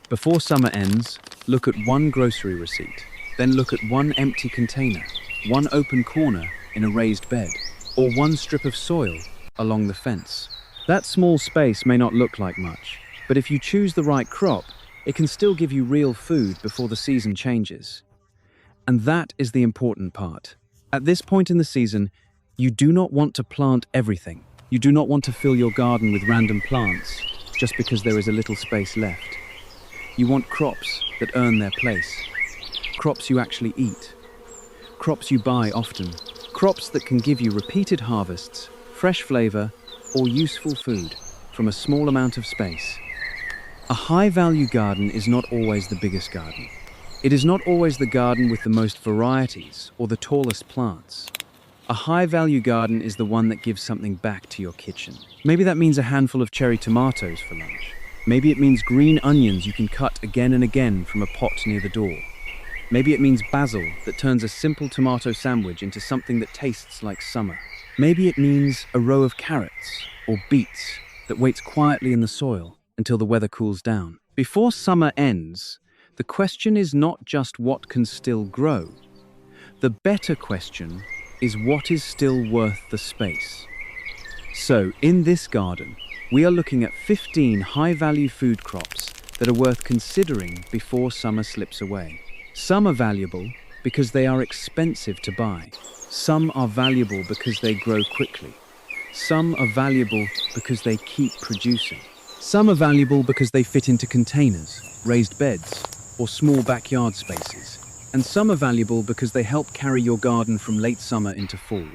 Before summer ends, look at one grocery receipt. Then look at one empty container, one open corner in a raised bed, or one strip of soil along the fence. That small space may not look like much, but if you choose the right crop, it can still give you real food before the season changes. And that is the important part. At this point in the season, you do not want to plant everything. You do not want to fill your garden with random plants just because there is a little space left. You want crops that earn their place. Crops you actually eat. Crops you buy often. Crops that can give you repeated harvests, fresh flavor, or useful food from a small amount of space. A high-value garden is not always the biggest garden. It is not always the garden with the most varieties or the tallest plants. A high-value garden is the one that gives something back to your kitchen. Maybe that means a handful of cherry tomatoes for lunch. Maybe it means green onions you can cut again and again from a pot near the door. Maybe it means basil that turns a simple tomato sandwich into something that tastes like summer. Maybe it means a row of carrots or beets that waits quietly in the soil until the weather cools down. Before summer ends, the question is not just what can still grow. The better question is what is still worth the space. So, in this garden, we are looking at 15 high-value food crops that are worth considering before summer slips away. Some are valuable because they are expensive to buy. Some are valuable because they grow quickly. Some are valuable because they keep producing. Some are valuable because they fit into containers, raised beds, or small backyard spaces. And some are valuable because they help carry your garden from late summer into fall.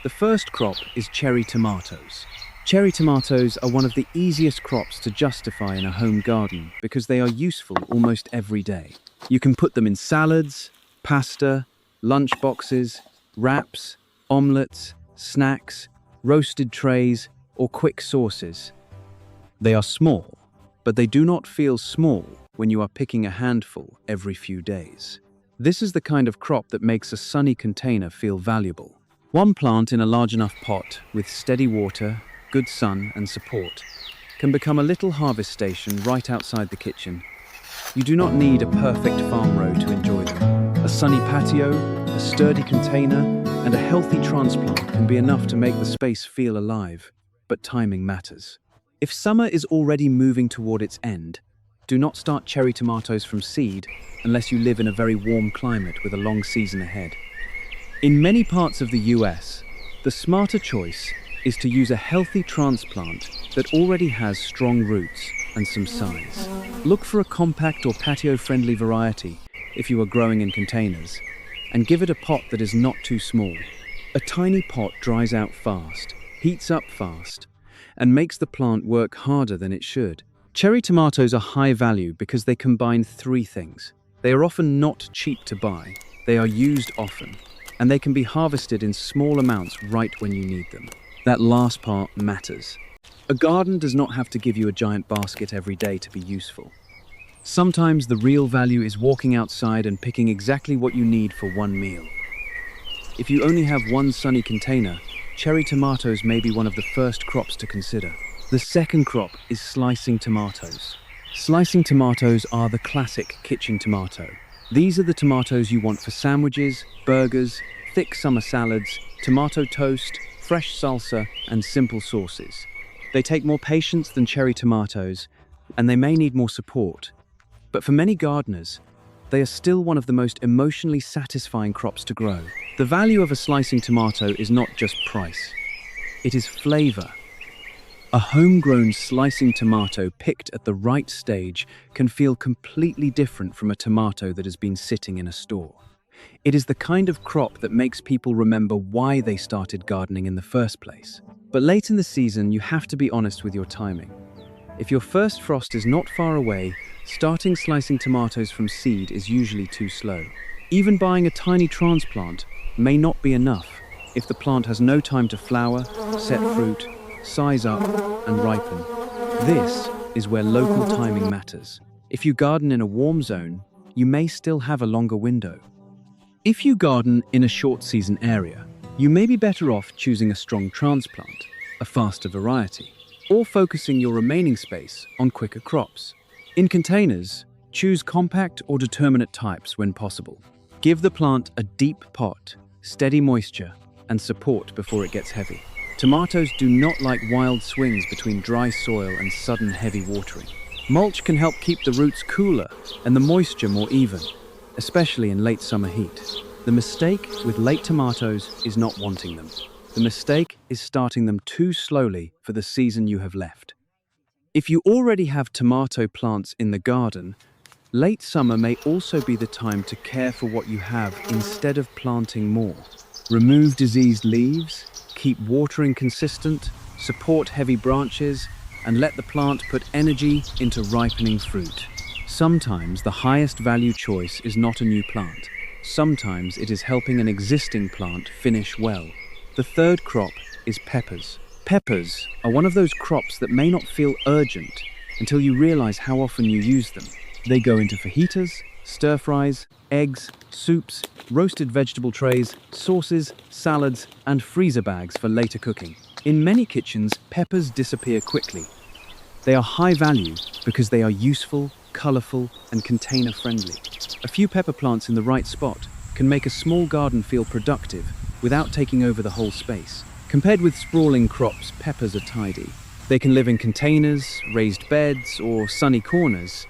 The first crop is cherry tomatoes. Cherry tomatoes are one of the easiest crops to justify in a home garden because they are useful almost every day. You can put them in salads, pasta, lunch boxes, wraps, omelets, snacks, roasted trays, or quick sauces. They are small, but they do not feel small when you are picking a handful every few days. This is the kind of crop that makes a sunny container feel valuable. One plant in a large enough pot with steady water, good sun, and support can become a little harvest station right outside the kitchen. You do not need a perfect farm row to enjoy them. A sunny patio, a sturdy container, and a healthy transplant can be enough to make the space feel alive, but timing matters. If summer is already moving toward its end, do not start cherry tomatoes from seed unless you live in a very warm climate with a long season ahead. In many parts of the US, the smarter choice is to use a healthy transplant that already has strong roots and some size. Look for a compact or patio-friendly variety if you are growing in containers, and give it a pot that is not too small. A tiny pot dries out fast, heats up fast, and makes the plant work harder than it should. Cherry tomatoes are high value because they combine three things. They are often not cheap to buy, they are used often, and they can be harvested in small amounts right when you need them. That last part matters. A garden does not have to give you a giant basket every day to be useful. Sometimes the real value is walking outside and picking exactly what you need for one meal. If you only have one sunny container, cherry tomatoes may be one of the first crops to consider. The second crop is slicing tomatoes. Slicing tomatoes are the classic kitchen tomato. These are the tomatoes you want for sandwiches, burgers, thick summer salads, tomato toast, fresh salsa, and simple sauces. They take more patience than cherry tomatoes, and they may need more support. But for many gardeners, they are still one of the most emotionally satisfying crops to grow. The value of a slicing tomato is not just price. It is flavor. A homegrown slicing tomato picked at the right stage can feel completely different from a tomato that has been sitting in a store. It is the kind of crop that makes people remember why they started gardening in the first place. But late in the season, you have to be honest with your timing. If your first frost is not far away, starting slicing tomatoes from seed is usually too slow. Even buying a tiny transplant may not be enough if the plant has no time to flower, set fruit, size up, and ripen. This is where local timing matters. If you garden in a warm zone, you may still have a longer window. If you garden in a short season area, you may be better off choosing a strong transplant, a faster variety, or focusing your remaining space on quicker crops. In containers, Choose compact or determinate types when possible. Give the plant a deep pot, steady moisture, and support before it gets heavy. Tomatoes do not like wild swings between dry soil and sudden heavy watering. Mulch can help keep the roots cooler and the moisture more even, especially in late summer heat. The mistake with late tomatoes is not wanting them. The mistake is starting them too slowly for the season you have left. If you already have tomato plants in the garden, late summer may also be the time to care for what you have instead of planting more. Remove diseased leaves, keep watering consistent, support heavy branches, and let the plant put energy into ripening fruit. Sometimes the highest value choice is not a new plant. Sometimes it is helping an existing plant finish well. The third crop is peppers. Peppers are one of those crops that may not feel urgent until you realize how often you use them. They go into fajitas, stir-fries, eggs, soups, roasted vegetable trays, sauces, salads, and freezer bags for later cooking. In many kitchens, peppers disappear quickly. They are high value because they are useful, colorful, and container-friendly. A few pepper plants in the right spot can make a small garden feel productive without taking over the whole space. Compared with sprawling crops, peppers are tidy. They can live in containers, raised beds, or sunny corners,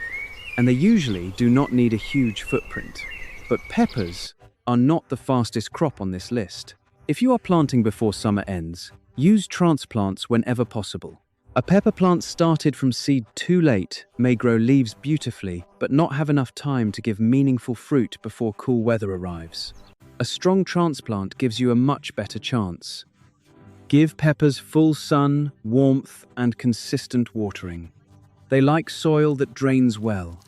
and they usually do not need a huge footprint. But peppers are not the fastest crop on this list. If you are planting before summer ends, use transplants whenever possible. A pepper plant started from seed too late may grow leaves beautifully, but not have enough time to give meaningful fruit before cool weather arrives. A strong transplant gives you a much better chance. Give peppers full sun, warmth, and consistent watering. They like soil that drains well,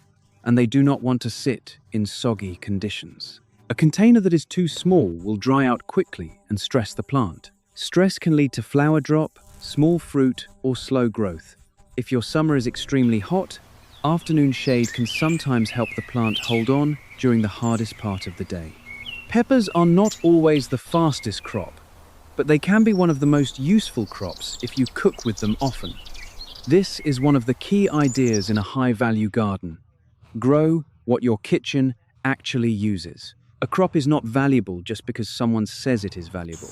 and they do not want to sit in soggy conditions. A container that is too small will dry out quickly and stress the plant. Stress can lead to flower drop, small fruit, or slow growth. If your summer is extremely hot, afternoon shade can sometimes help the plant hold on during the hardest part of the day. Peppers are not always the fastest crop, but they can be one of the most useful crops if you cook with them often. This is one of the key ideas in a high-value garden. Grow what your kitchen actually uses. A crop is not valuable just because someone says it is valuable.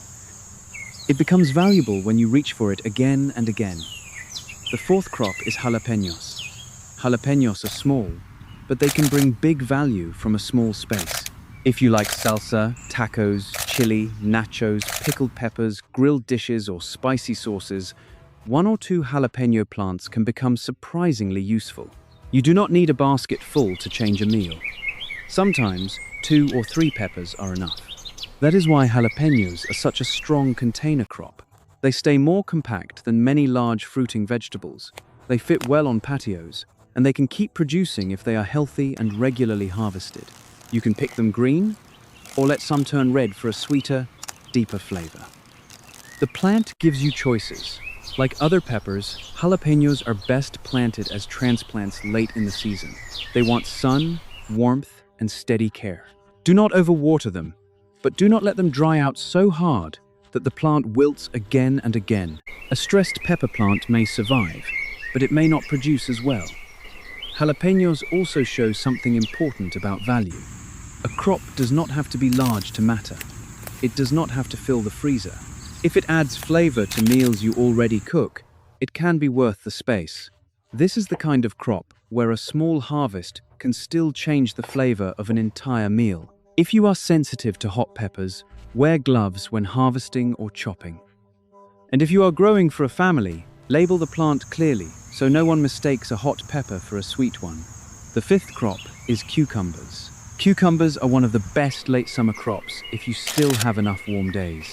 It becomes valuable when you reach for it again and again. The fourth crop is jalapeños. Jalapeños are small, but they can bring big value from a small space. If you like salsa, tacos, chili, nachos, pickled peppers, grilled dishes, or spicy sauces, 1 or 2 jalapeno plants can become surprisingly useful. You do not need a basket full to change a meal. Sometimes 2 or 3 peppers are enough. That is why jalapeños are such a strong container crop. They stay more compact than many large fruiting vegetables. They fit well on patios, and they can keep producing if they are healthy and regularly harvested. You can pick them green, or let some turn red for a sweeter, deeper flavor. The plant gives you choices. Like other peppers, jalapeños are best planted as transplants late in the season. They want sun, warmth, and steady care. Do not overwater them, but do not let them dry out so hard that the plant wilts again and again. A stressed pepper plant may survive, but it may not produce as well. Jalapeños also show something important about value. A crop does not have to be large to matter. It does not have to fill the freezer. If it adds flavor to meals you already cook, it can be worth the space. This is the kind of crop where a small harvest can still change the flavor of an entire meal. If you are sensitive to hot peppers, wear gloves when harvesting or chopping. And if you are growing for a family, label the plant clearly so no one mistakes a hot pepper for a sweet one. The fifth crop is cucumbers. Cucumbers are one of the best late summer crops if you still have enough warm days.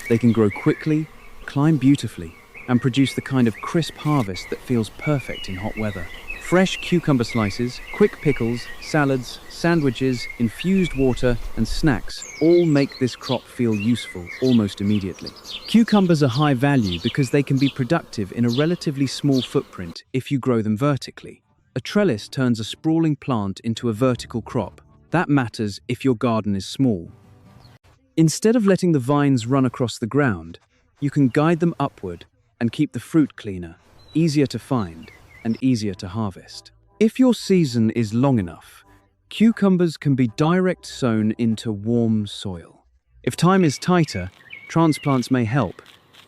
They can grow quickly, climb beautifully, and produce the kind of crisp harvest that feels perfect in hot weather. Fresh cucumber slices, quick pickles, salads, sandwiches, infused water, and snacks all make this crop feel useful almost immediately. Cucumbers are high value because they can be productive in a relatively small footprint if you grow them vertically. A trellis turns a sprawling plant into a vertical crop. That matters if your garden is small. Instead of letting the vines run across the ground, you can guide them upward and keep the fruit cleaner, easier to find, and easier to harvest. If your season is long enough, cucumbers can be direct sown into warm soil. If time is tighter, transplants may help,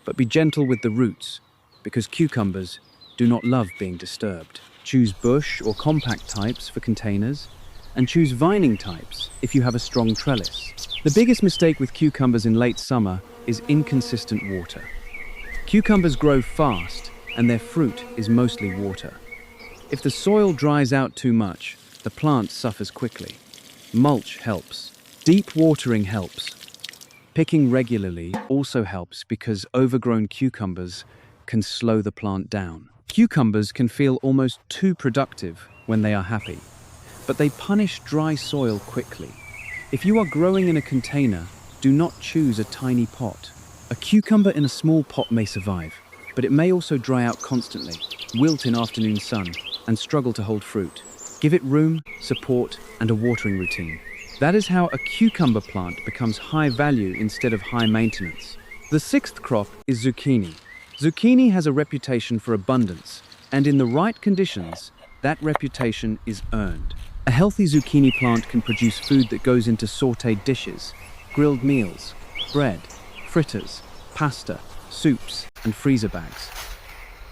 but be gentle with the roots, because cucumbers do not love being disturbed. Choose bush or compact types for containers, and choose vining types if you have a strong trellis. The biggest mistake with cucumbers in late summer is inconsistent water. Cucumbers grow fast, and their fruit is mostly water. If the soil dries out too much, the plant suffers quickly. Mulch helps. Deep watering helps. Picking regularly also helps because overgrown cucumbers can slow the plant down. Cucumbers can feel almost too productive when they are happy, but they punish dry soil quickly. If you are growing in a container, do not choose a tiny pot. A cucumber in a small pot may survive, but it may also dry out constantly, wilt in afternoon sun, and struggle to hold fruit. Give it room, support, and a watering routine. That is how a cucumber plant becomes high value instead of high maintenance. The sixth crop is zucchini. Zucchini has a reputation for abundance, and in the right conditions, that reputation is earned. A healthy zucchini plant can produce food that goes into sautéed dishes, grilled meals, bread, fritters, pasta, soups, and freezer bags.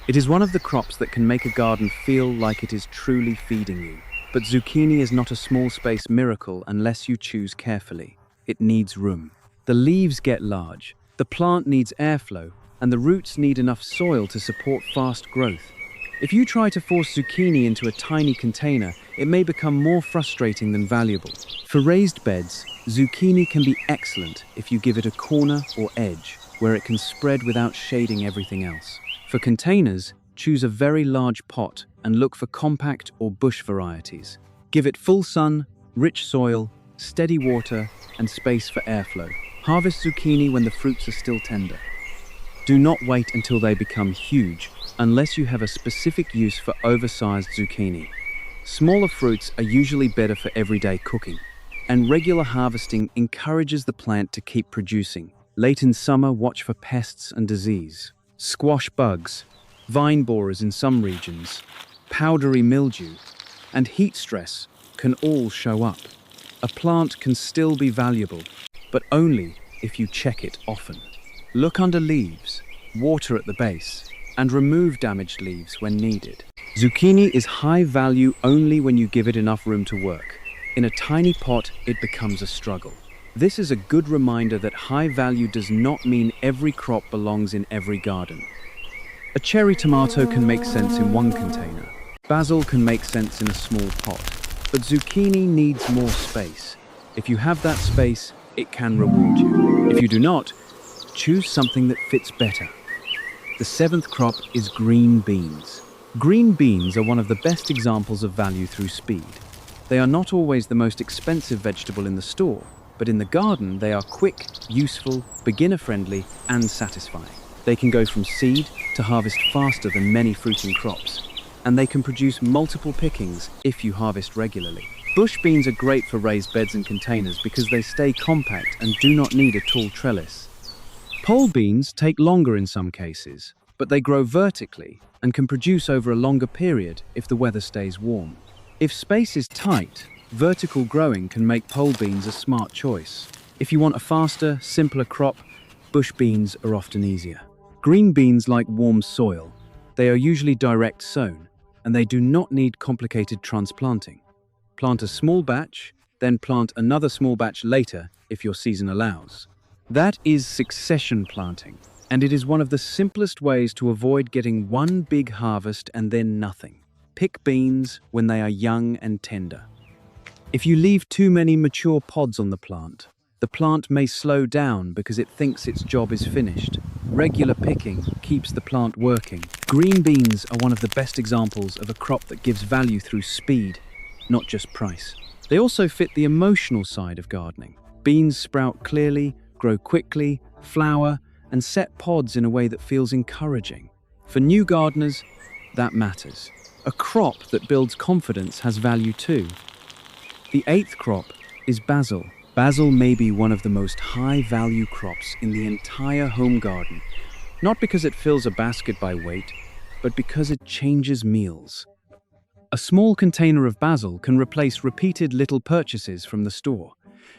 It is one of the crops that can make a garden feel like it is truly feeding you. But zucchini is not a small space miracle unless you choose carefully. It needs room. The leaves get large, the plant needs airflow, and the roots need enough soil to support fast growth. If you try to force zucchini into a tiny container, it may become more frustrating than valuable. For raised beds, zucchini can be excellent if you give it a corner or edge where it can spread without shading everything else. For containers, choose a very large pot and look for compact or bush varieties. Give it full sun, rich soil, steady water, and space for airflow. Harvest zucchini when the fruits are still tender. Do not wait until they become huge unless you have a specific use for oversized zucchini. Smaller fruits are usually better for everyday cooking, and regular harvesting encourages the plant to keep producing. Late in summer, watch for pests and disease. Squash bugs, vine borers in some regions, powdery mildew, and heat stress can all show up. A plant can still be valuable, but only if you check it often. Look under leaves, water at the base, and remove damaged leaves when needed. Zucchini is high value only when you give it enough room to work. In a tiny pot, it becomes a struggle. This is a good reminder that high value does not mean every crop belongs in every garden. A cherry tomato can make sense in one container. Basil can make sense in a small pot. But zucchini needs more space. If you have that space, it can reward you. If you do not, choose something that fits better. The seventh crop is green beans. Green beans are one of the best examples of value through speed. They are not always the most expensive vegetable in the store, but in the garden they are quick, useful, beginner-friendly, and satisfying. They can go from seed to harvest faster than many fruiting crops, and they can produce multiple pickings if you harvest regularly. Bush beans are great for raised beds and containers because they stay compact and do not need a tall trellis. Pole beans take longer in some cases, but they grow vertically and can produce over a longer period if the weather stays warm. If space is tight, vertical growing can make pole beans a smart choice. If you want a faster, simpler crop, bush beans are often easier. Green beans like warm soil. They are usually direct sown, and they do not need complicated transplanting. Plant a small batch, then plant another small batch later if your season allows. That is succession planting, and it is one of the simplest ways to avoid getting one big harvest and then nothing. Pick beans when they are young and tender. If you leave too many mature pods on the plant may slow down because it thinks its job is finished. Regular picking keeps the plant working. Green beans are one of the best examples of a crop that gives value through speed, not just price. They also fit the emotional side of gardening. Beans sprout clearly, grow quickly, flower, and set pods in a way that feels encouraging. For new gardeners, that matters. A crop that builds confidence has value too. The eighth crop is basil. Basil may be one of the most high-value crops in the entire home garden, not because it fills a basket by weight, but because it changes meals. A small container of basil can replace repeated little purchases from the store,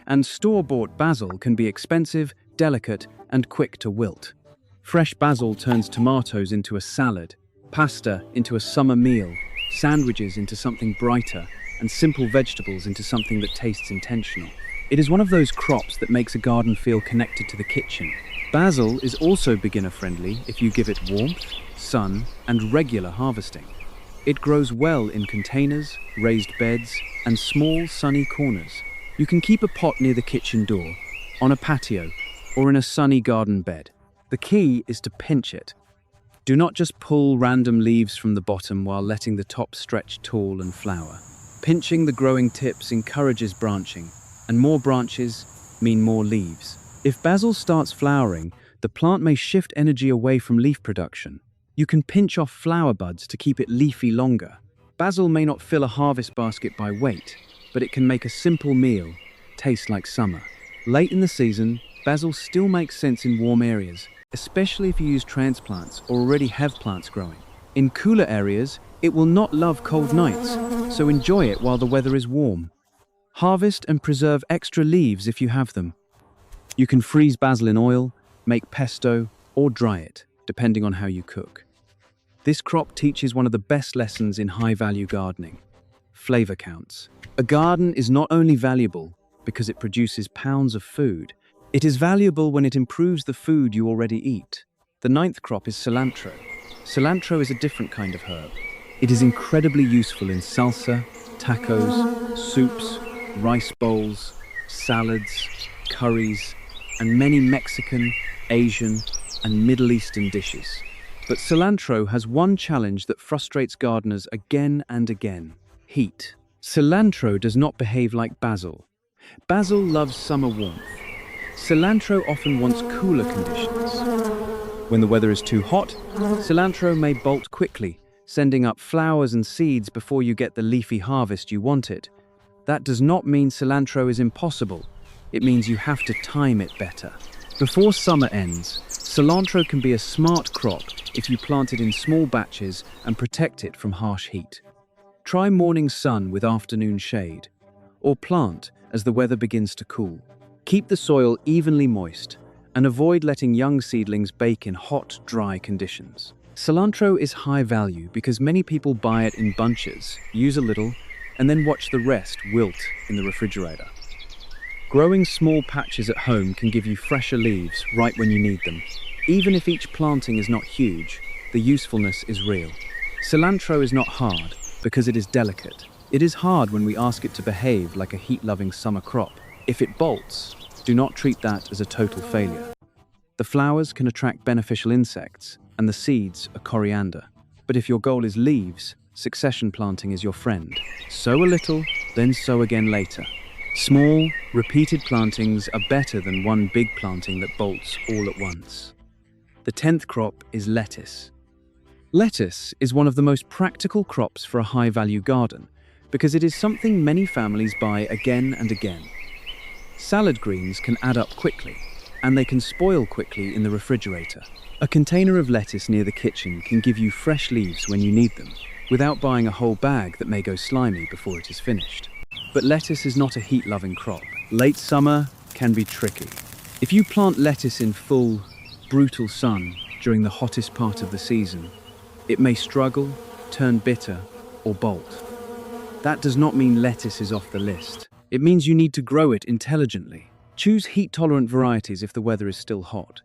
and store-bought basil can be expensive, delicate, and quick to wilt. Fresh basil turns tomatoes into a salad, pasta into a summer meal, sandwiches into something brighter, and simple vegetables into something that tastes intentional. It is one of those crops that makes a garden feel connected to the kitchen. Basil is also beginner-friendly if you give it warmth, sun, and regular harvesting. It grows well in containers, raised beds, and small sunny corners. You can keep a pot near the kitchen door, on a patio, or in a sunny garden bed. The key is to pinch it. Do not just pull random leaves from the bottom while letting the top stretch tall and flower. Pinching the growing tips encourages branching, and more branches mean more leaves. If basil starts flowering, the plant may shift energy away from leaf production. You can pinch off flower buds to keep it leafy longer. Basil may not fill a harvest basket by weight, but it can make a simple meal taste like summer. Late in the season, basil still makes sense in warm areas, especially if you use transplants or already have plants growing. In cooler areas, it will not love cold nights, so enjoy it while the weather is warm. Harvest and preserve extra leaves if you have them. You can freeze basil in oil, make pesto, or dry it, depending on how you cook. This crop teaches one of the best lessons in high-value gardening: flavor counts. A garden is not only valuable because it produces pounds of food, it is valuable when it improves the food you already eat. The 9th crop is cilantro. Cilantro is a different kind of herb. It is incredibly useful in salsa, tacos, soups, rice bowls, salads, curries, and many Mexican, Asian, and Middle Eastern dishes. But cilantro has one challenge that frustrates gardeners again and again: heat. Cilantro does not behave like basil. Basil loves summer warmth. Cilantro often wants cooler conditions. When the weather is too hot, cilantro may bolt quickly, sending up flowers and seeds before you get the leafy harvest you wanted. That does not mean cilantro is impossible. It means you have to time it better. Before summer ends, cilantro can be a smart crop if you plant it in small batches and protect it from harsh heat. Try morning sun with afternoon shade, or plant as the weather begins to cool. Keep the soil evenly moist and avoid letting young seedlings bake in hot, dry conditions. Cilantro is high value because many people buy it in bunches, use a little, and then watch the rest wilt in the refrigerator. Growing small patches at home can give you fresher leaves right when you need them. Even if each planting is not huge, the usefulness is real. Cilantro is not hard because it is delicate. It is hard when we ask it to behave like a heat-loving summer crop. If it bolts, do not treat that as a total failure. The flowers can attract beneficial insects, and the seeds are coriander. But if your goal is leaves, succession planting is your friend. Sow a little, then sow again later. Small, repeated plantings are better than one big planting that bolts all at once. The 10th crop is lettuce. Lettuce is one of the most practical crops for a high-value garden because it is something many families buy again and again. Salad greens can add up quickly, and they can spoil quickly in the refrigerator. A container of lettuce near the kitchen can give you fresh leaves when you need them, without buying a whole bag that may go slimy before it is finished. But lettuce is not a heat-loving crop. Late summer can be tricky. If you plant lettuce in full, brutal sun during the hottest part of the season, it may struggle, turn bitter, or bolt. That does not mean lettuce is off the list. It means you need to grow it intelligently. Choose heat-tolerant varieties if the weather is still hot.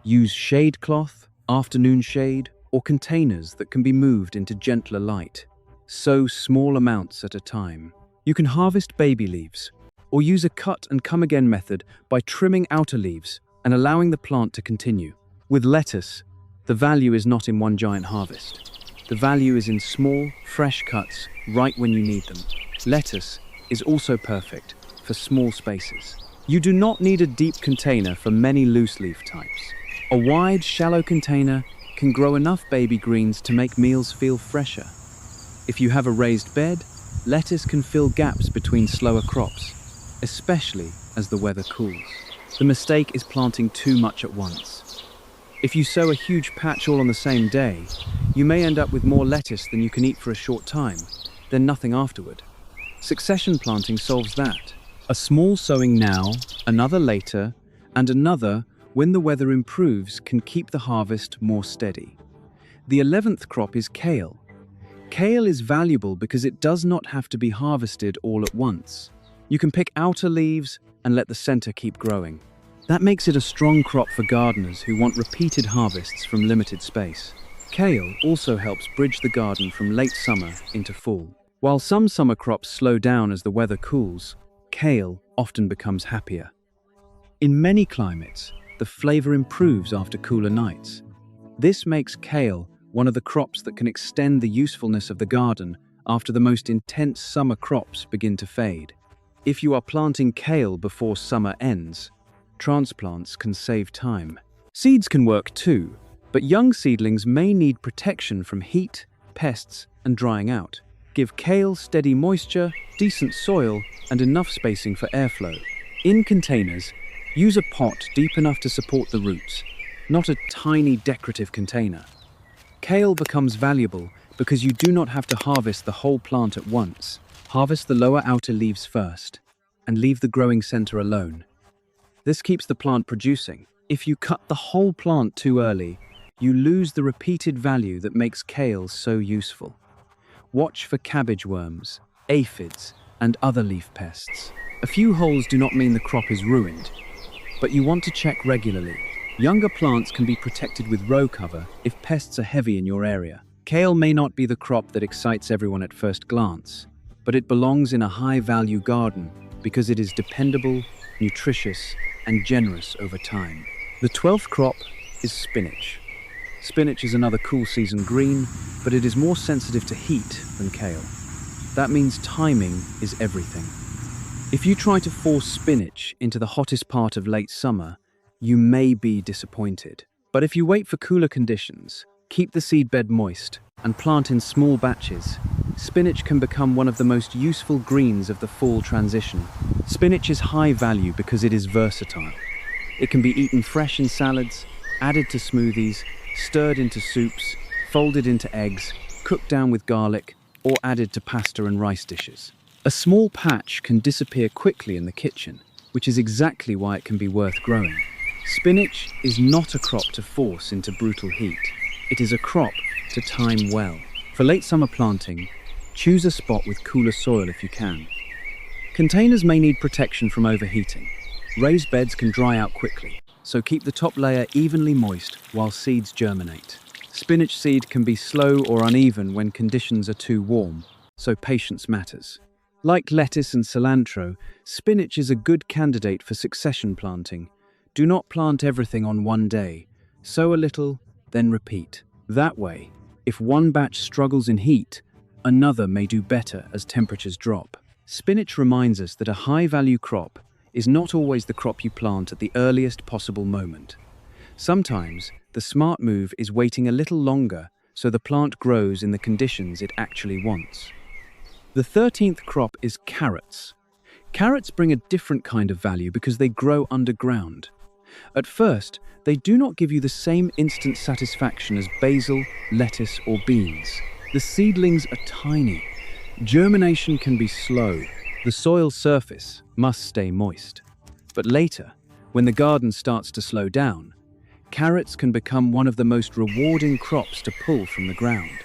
Use shade cloth, afternoon shade, or containers that can be moved into gentler light. Sow small amounts at a time. You can harvest baby leaves, or use a cut-and-come-again method by trimming outer leaves and allowing the plant to continue. With lettuce, the value is not in one giant harvest. The value is in small, fresh cuts right when you need them. Lettuce is also perfect for small spaces. You do not need a deep container for many loose leaf types. A wide, shallow container can grow enough baby greens to make meals feel fresher. If you have a raised bed, lettuce can fill gaps between slower crops, especially as the weather cools. The mistake is planting too much at once. If you sow a huge patch all on the same day, you may end up with more lettuce than you can eat for a short time, then nothing afterward. Succession planting solves that. A small sowing now, another later, and another when the weather improves can keep the harvest more steady. The 11th crop is kale. Kale is valuable because it does not have to be harvested all at once. You can pick outer leaves and let the center keep growing. That makes it a strong crop for gardeners who want repeated harvests from limited space. Kale also helps bridge the garden from late summer into fall. While some summer crops slow down as the weather cools, kale often becomes happier. In many climates, the flavor improves after cooler nights. This makes kale one of the crops that can extend the usefulness of the garden after the most intense summer crops begin to fade. If you are planting kale before summer ends, transplants can save time. Seeds can work too, but young seedlings may need protection from heat, pests, and drying out. Give kale steady moisture, decent soil, and enough spacing for airflow. In containers, use a pot deep enough to support the roots, not a tiny decorative container. Kale becomes valuable because you do not have to harvest the whole plant at once. Harvest the lower outer leaves first, and leave the growing center alone. This keeps the plant producing. If you cut the whole plant too early, you lose the repeated value that makes kale so useful. Watch for cabbage worms, aphids, and other leaf pests. A few holes do not mean the crop is ruined, but you want to check regularly. Younger plants can be protected with row cover if pests are heavy in your area. Kale may not be the crop that excites everyone at first glance, but it belongs in a high-value garden because it is dependable, nutritious, and generous over time. The 12th crop is spinach. Spinach is another cool season green, but it is more sensitive to heat than kale. That means timing is everything. If you try to force spinach into the hottest part of late summer, you may be disappointed. But if you wait for cooler conditions, keep the seedbed moist, and plant in small batches, spinach can become one of the most useful greens of the fall transition. Spinach is high value because it is versatile. It can be eaten fresh in salads, added to smoothies, stirred into soups, folded into eggs, cooked down with garlic, or added to pasta and rice dishes. A small patch can disappear quickly in the kitchen, which is exactly why it can be worth growing. Spinach is not a crop to force into brutal heat. It is a crop to time well. For late summer planting, choose a spot with cooler soil if you can. Containers may need protection from overheating. Raised beds can dry out quickly, so keep the top layer evenly moist while seeds germinate. Spinach seed can be slow or uneven when conditions are too warm, so patience matters. Like lettuce and cilantro, spinach is a good candidate for succession planting. Do not plant everything on one day. Sow a little, then repeat. That way, if one batch struggles in heat, another may do better as temperatures drop. Spinach reminds us that a high-value crop is not always the crop you plant at the earliest possible moment. Sometimes, the smart move is waiting a little longer so the plant grows in the conditions it actually wants. The 13th crop is carrots. Carrots bring a different kind of value because they grow underground. At first, they do not give you the same instant satisfaction as basil, lettuce, or beans. The seedlings are tiny. Germination can be slow. The soil surface must stay moist. But later, when the garden starts to slow down, carrots can become one of the most rewarding crops to pull from the ground.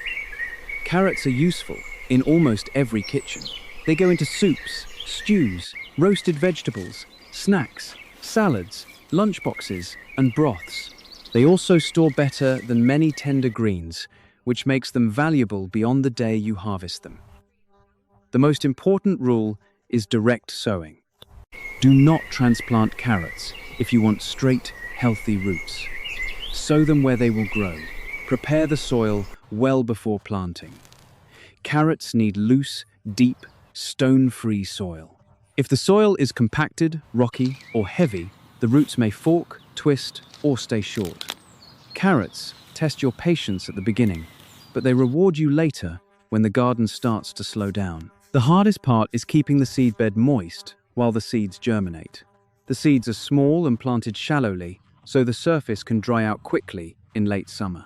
Carrots are useful in almost every kitchen. They go into soups, stews, roasted vegetables, snacks, salads, lunchboxes, and broths. They also store better than many tender greens, which makes them valuable beyond the day you harvest them. The most important rule is direct sowing. Do not transplant carrots if you want straight, healthy roots. Sow them where they will grow. Prepare the soil well before planting. Carrots need loose, deep, stone-free soil. If the soil is compacted, rocky, or heavy, the roots may fork, twist, or stay short. Carrots test your patience at the beginning, but they reward you later when the garden starts to slow down. The hardest part is keeping the seedbed moist while the seeds germinate. The seeds are small and planted shallowly, so the surface can dry out quickly in late summer.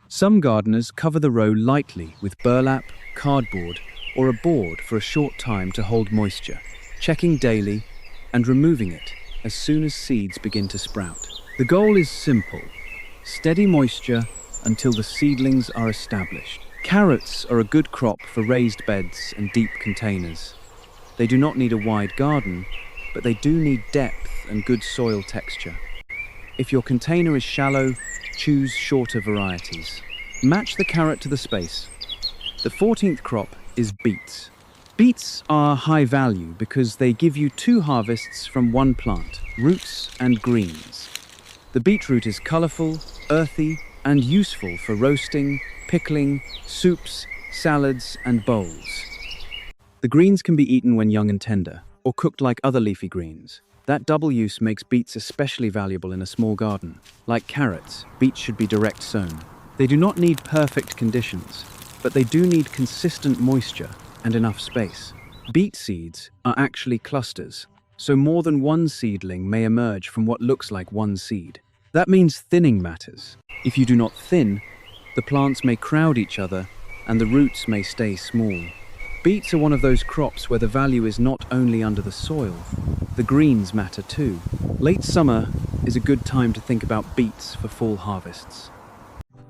Some gardeners cover the row lightly with burlap, cardboard, or a board for a short time to hold moisture, checking daily and removing it as soon as seeds begin to sprout. The goal is simple: steady moisture until the seedlings are established. Carrots are a good crop for raised beds and deep containers. They do not need a wide garden, but they do need depth and good soil texture. If your container is shallow, choose shorter varieties. Match the carrot to the space. The 14th crop is beets. Beets are high value because they give you 2 harvests from one plant, roots and greens. The beetroot is colorful, earthy, and useful for roasting, pickling, soups, salads, and bowls. The greens can be eaten when young and tender, or cooked like other leafy greens. That double use makes beets especially valuable in a small garden. Like carrots, beets should be direct-sown. They do not need perfect conditions, but they do need consistent moisture and enough space. Beet seeds are actually clusters, so more than one seedling may emerge from what looks like one seed. That means thinning matters. If you do not thin, the plants may crowd each other and the roots may stay small. Beets are one of those crops where the value is not only under the soil, the greens matter too. Late summer is a good time to think about beets for fall harvests.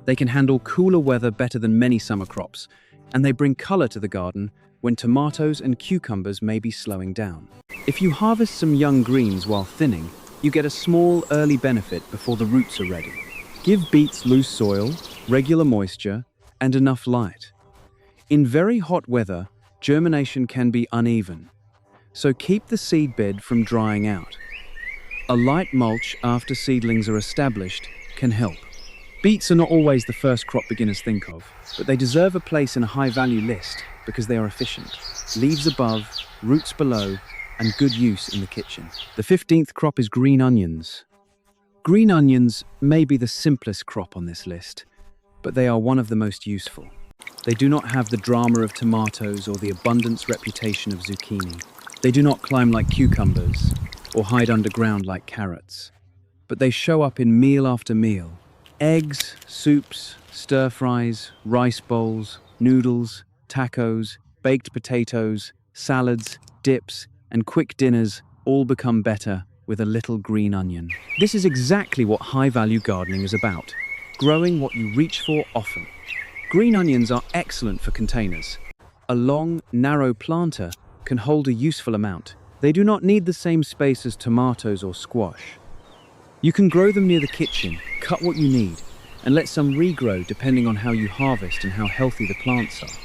They can handle cooler weather better than many summer crops, and they bring color to the garden when tomatoes and cucumbers may be slowing down. If you harvest some young greens while thinning, you get a small early benefit before the roots are ready. Give beets loose soil, regular moisture, and enough light. In very hot weather, germination can be uneven, so keep the seed bed from drying out. A light mulch after seedlings are established can help. Beets are not always the first crop beginners think of, but they deserve a place in a high-value list because they are efficient. Leaves above, roots below, and good use in the kitchen. The 15th crop is green onions. Green onions may be the simplest crop on this list, but they are one of the most useful. They do not have the drama of tomatoes or the abundance reputation of zucchini. They do not climb like cucumbers or hide underground like carrots, but they show up in meal after meal. Eggs, soups, stir-fries, rice bowls, noodles, tacos, baked potatoes, salads, dips, and quick dinners all become better with a little green onion. This is exactly what high-value gardening is about: growing what you reach for often. Green onions are excellent for containers. A long, narrow planter can hold a useful amount. They do not need the same space as tomatoes or squash. You can grow them near the kitchen, cut what you need, and let some regrow depending on how you harvest and how healthy the plants are.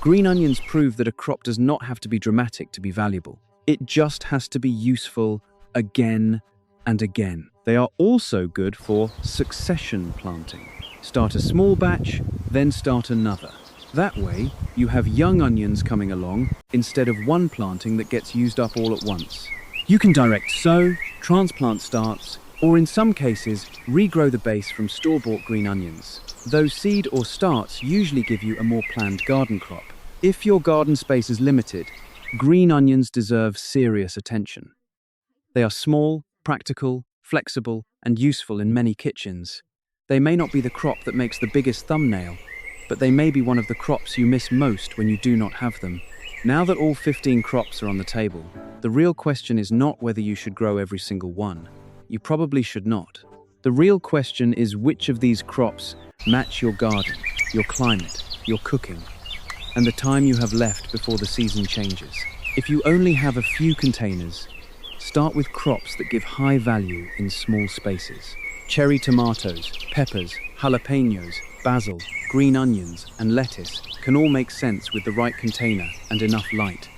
Green onions prove that a crop does not have to be dramatic to be valuable. It just has to be useful again and again. They are also good for succession planting. Start a small batch, then start another. That way, you have young onions coming along instead of one planting that gets used up all at once. You can direct sow, transplant starts, or in some cases, regrow the base from store-bought green onions. Those seed or starts usually give you a more planned garden crop. If your garden space is limited, green onions deserve serious attention. They are small, practical, flexible, and useful in many kitchens. They may not be the crop that makes the biggest thumbnail, but they may be one of the crops you miss most when you do not have them. Now that all 15 crops are on the table, the real question is not whether you should grow every single one. You probably should not. The real question is which of these crops match your garden, your climate, your cooking, and the time you have left before the season changes. If you only have a few containers, start with crops that give high value in small spaces. Cherry tomatoes, peppers, jalapeños, basil, green onions, and lettuce can all make sense with the right container and enough light.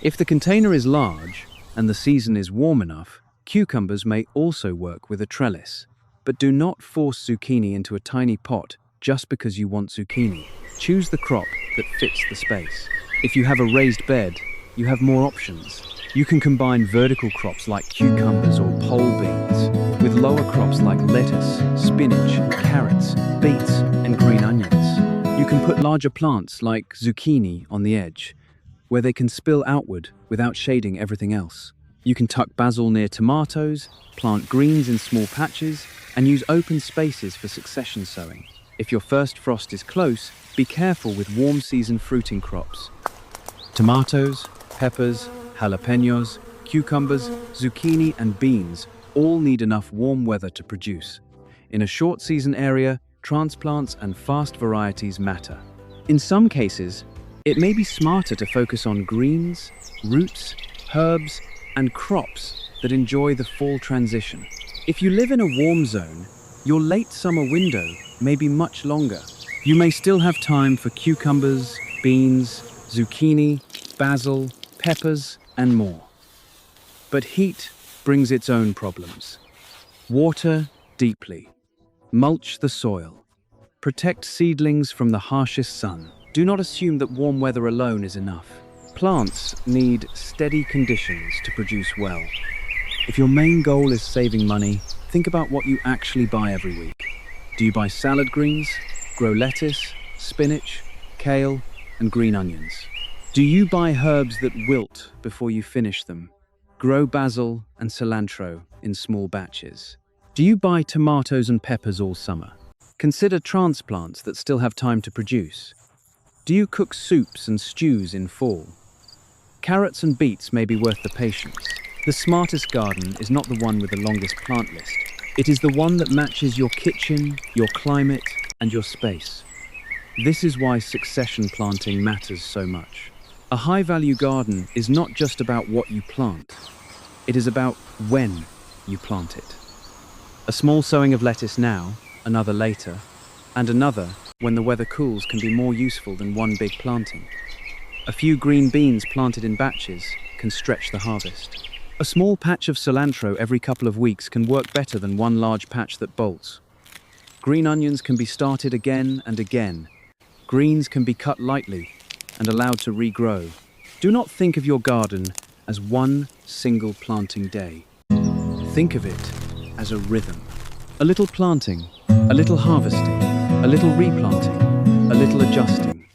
If the container is large and the season is warm enough, cucumbers may also work with a trellis. But do not force zucchini into a tiny pot just because you want zucchini. Choose the crop that fits the space. If you have a raised bed, you have more options. You can combine vertical crops like cucumbers or pole beans with lower crops like lettuce, spinach, carrots, beets, and green onions. You can put larger plants like zucchini on the edge, where they can spill outward without shading everything else. You can tuck basil near tomatoes, plant greens in small patches, and use open spaces for succession sowing. If your first frost is close, Be careful with warm season fruiting crops. Tomatoes, peppers, jalapeños, cucumbers, zucchini and beans all need enough warm weather to produce. In a short season area, transplants and fast varieties matter. In some cases, it may be smarter to focus on greens, roots, herbs, and crops that enjoy the fall transition. If you live in a warm zone, your late summer window may be much longer. You may still have time for cucumbers, beans, zucchini, basil, peppers, and more. But heat brings its own problems. Water deeply. Mulch the soil. Protect seedlings from the harshest sun. Do not assume that warm weather alone is enough. Plants need steady conditions to produce well. If your main goal is saving money, think about what you actually buy every week. Do you buy salad greens, grow lettuce, spinach, kale, and green onions? Do you buy herbs that wilt before you finish them? Grow basil and cilantro in small batches. Do you buy tomatoes and peppers all summer? Consider transplants that still have time to produce. Do you cook soups and stews in fall? Carrots and beets may be worth the patience. The smartest garden is not the one with the longest plant list. It is the one that matches your kitchen, your climate, and your space. This is why succession planting matters so much. A high-value garden is not just about what you plant. It is about when you plant it. A small sowing of lettuce now, another later, and another when the weather cools can be more useful than one big planting. A few green beans planted in batches can stretch the harvest. A small patch of cilantro every couple of weeks can work better than one large patch that bolts. Green onions can be started again and again. Greens can be cut lightly and allowed to regrow. Do not think of your garden as one single planting day. Think of it as a rhythm. A little planting, a little harvesting, a little replanting, a little adjusting.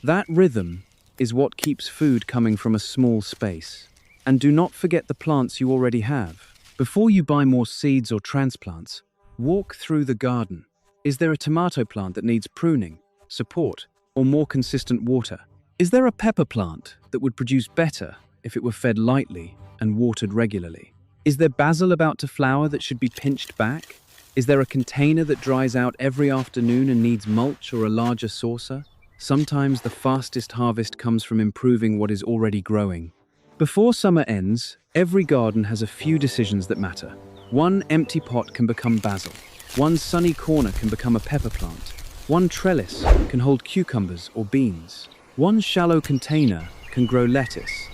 That rhythm is what keeps food coming from a small space. And do not forget the plants you already have. Before you buy more seeds or transplants, walk through the garden. Is there a tomato plant that needs pruning, support, or more consistent water? Is there a pepper plant that would produce better if it were fed lightly and watered regularly? Is there basil about to flower that should be pinched back? Is there a container that dries out every afternoon and needs mulch or a larger saucer? Sometimes the fastest harvest comes from improving what is already growing. Before summer ends, every garden has a few decisions that matter. One empty pot can become basil. One sunny corner can become a pepper plant. One trellis can hold cucumbers or beans. One shallow container can grow lettuce.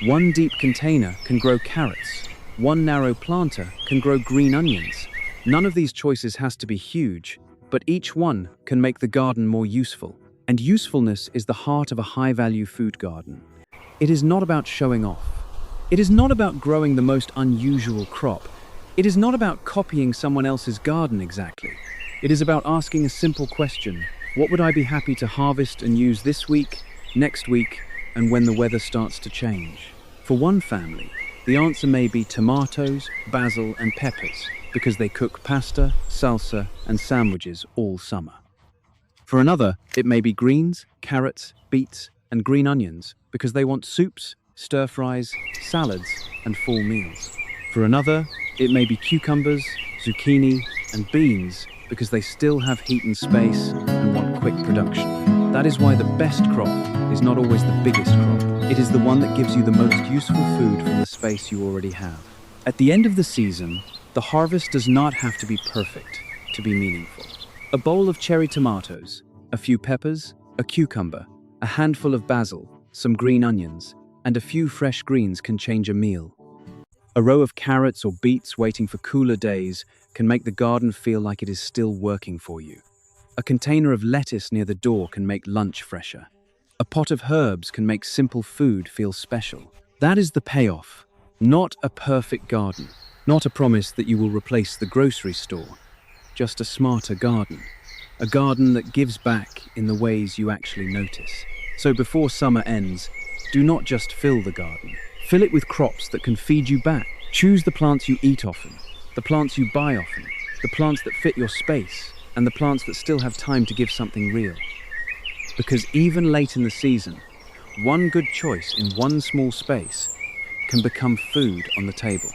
One deep container can grow carrots. One narrow planter can grow green onions. None of these choices has to be huge, but each one can make the garden more useful. And usefulness is the heart of a high-value food garden. It is not about showing off. It is not about growing the most unusual crop. It is not about copying someone else's garden exactly. It is about asking a simple question. What would I be happy to harvest and use this week, next week, and when the weather starts to change? For one family, the answer may be tomatoes, basil, and peppers, because they cook pasta, salsa, and sandwiches all summer. For another, it may be greens, carrots, beets, and green onions, because they want soups, stir-fries, salads, and full meals. For another, it may be cucumbers, zucchini, and beans, because they still have heat and space and want quick production. That is why the best crop is not always the biggest crop. It is the one that gives you the most useful food from the space you already have. At the end of the season, the harvest does not have to be perfect to be meaningful. A bowl of cherry tomatoes, a few peppers, a cucumber, a handful of basil, some green onions, and a few fresh greens can change a meal. A row of carrots or beets waiting for cooler days can make the garden feel like it is still working for you. A container of lettuce near the door can make lunch fresher. A pot of herbs can make simple food feel special. That is the payoff, not a perfect garden, not a promise that you will replace the grocery store, just a smarter garden. A garden that gives back in the ways you actually notice. So before summer ends, do not just fill the garden. Fill it with crops that can feed you back. Choose the plants you eat often, the plants you buy often, the plants that fit your space, and the plants that still have time to give something real. Because even late in the season, one good choice in one small space can become food on the table.